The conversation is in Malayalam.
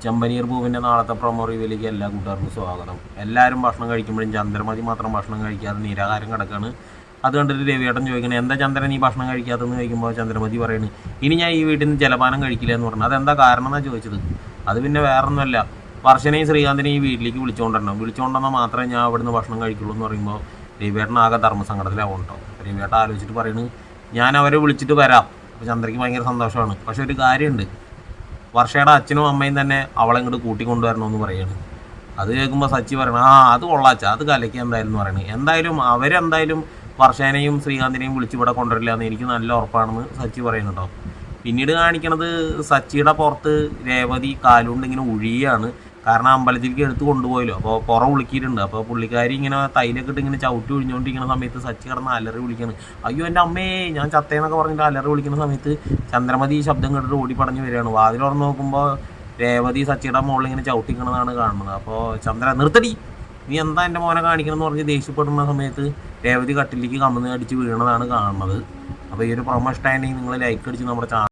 ചെമ്പനീർ പൂവിൻ്റെ നാളത്തെ പ്രൊമോ റിവ്യൂവിലേക്ക് എല്ലാ കൂട്ടുകാർക്കും സ്വാഗതം. എല്ലാവരും ഭക്ഷണം കഴിക്കുമ്പോഴും ചന്ദ്രമതി മാത്രം ഭക്ഷണം കഴിക്കാതെ നിരാഹാരം കിടക്കുകയാണ്. അത് കണ്ടിട്ട് രവിയേട്ടൻ ചോദിക്കണേ, എന്താ ചന്ദ്രൻ ഈ ഭക്ഷണം കഴിക്കാത്തതെന്ന് ചോദിക്കുമ്പോൾ ചന്ദ്രമതി പറയുന്നത്, ഇനി ഞാൻ ഈ വീട്ടിൽ നിന്ന് ജലപാനം കഴിക്കില്ല എന്ന് പറഞ്ഞു. അതെന്താ കാരണം എന്നാണ് ചോദിച്ചത്. അത് പിന്നെ വേറൊന്നുമല്ല, വർഷനെയും ശ്രീകാന്തിനെയും ഈ വീട്ടിലേക്ക് വിളിച്ചുകൊണ്ടെന്നാൽ മാത്രമേ ഞാൻ അവിടുന്ന് ഭക്ഷണം കഴിക്കുള്ളൂ എന്ന് പറയുമ്പോൾ രവിയേട്ടൻ ആകെ ധർമ്മസങ്കടത്തിലാവും കേട്ടോ. രവിയേട്ടൻ ആലോചിച്ചിട്ട് പറയുന്നത്, ഞാൻ അവരെ വിളിച്ചിട്ട് വരാം. അപ്പോൾ ചന്ദ്രയ്ക്ക് ഭയങ്കര സന്തോഷമാണ്. പക്ഷെ ഒരു കാര്യമുണ്ട്, വർഷയുടെ അച്ഛനും അമ്മയും തന്നെ അവളെ ഇങ്ങോട്ട് കൂട്ടിക്കൊണ്ടുവരണമെന്ന് പറയുകയാണ്. അത് കേൾക്കുമ്പോൾ സച്ചി പറയണം, അത് കൊള്ളാച്ച, അത് കലയ്ക്ക് എന്തായാലും എന്ന് പറയണത്. എന്തായാലും അവരെന്തായാലും വർഷേനെയും ശ്രീകാന്തിനെയും വിളിച്ച് ഇവിടെ കൊണ്ടുവരില്ല എന്ന് എനിക്ക് നല്ല ഉറപ്പാണെന്ന് സച്ചി പറയുന്നുണ്ടോ. പിന്നീട് കാണിക്കണത് സച്ചിയുടെ പുറത്ത് രേവതി കാലുകൊണ്ട് ഇങ്ങനെ ഒഴിയാണ്. കാരണം അമ്പലത്തിലേക്ക് എടുത്ത് കൊണ്ടുപോയല്ലോ, അപ്പോൾ പുറം വിളിക്കിയിട്ടുണ്ട്. അപ്പോൾ പുള്ളിക്കാരി ഇങ്ങനെ തൈലൊക്കെ ഇട്ട് ഇങ്ങനെ ചവിട്ടി ഒഴിഞ്ഞുകൊണ്ടിരിക്കുന്ന സമയത്ത് സച്ചി കിടന്ന് അലറി വിളിക്കുകയാണ്, അയ്യോ എൻ്റെ അമ്മേ ഞാൻ ചത്തേന്നൊക്കെ പറഞ്ഞിട്ട് അലറി വിളിക്കുന്ന സമയത്ത് ചന്ദ്രമതി ഈ ശബ്ദം കേട്ടിട്ട് ഓടി പടഞ്ഞ് വരികയാണ്. വാതിൽ തുറന്ന് നോക്കുമ്പോൾ രേവതി സച്ചിയുടെ മുകളിൽ ഇങ്ങനെ ചവിട്ടിക്കണതാണ് കാണുന്നത്. അപ്പോൾ ചന്ദ്ര നിർത്തടി, നീ എന്താ എൻ്റെ മോനെ കാണിക്കണമെന്ന് പറഞ്ഞ് ദേഷ്യപ്പെടുന്ന സമയത്ത് രേവതി കട്ടിലേക്ക് കമന്ന് അടിച്ച് വീണതാണ് കാണുന്നത്. അപ്പോൾ ഈ ഒരു പ്രൊമോ ഇഷ്ടമായിട്ടുണ്ടെങ്കിൽ നിങ്ങൾ ലൈക്ക് അടിച്ച് നമ്മുടെ ചാനൽ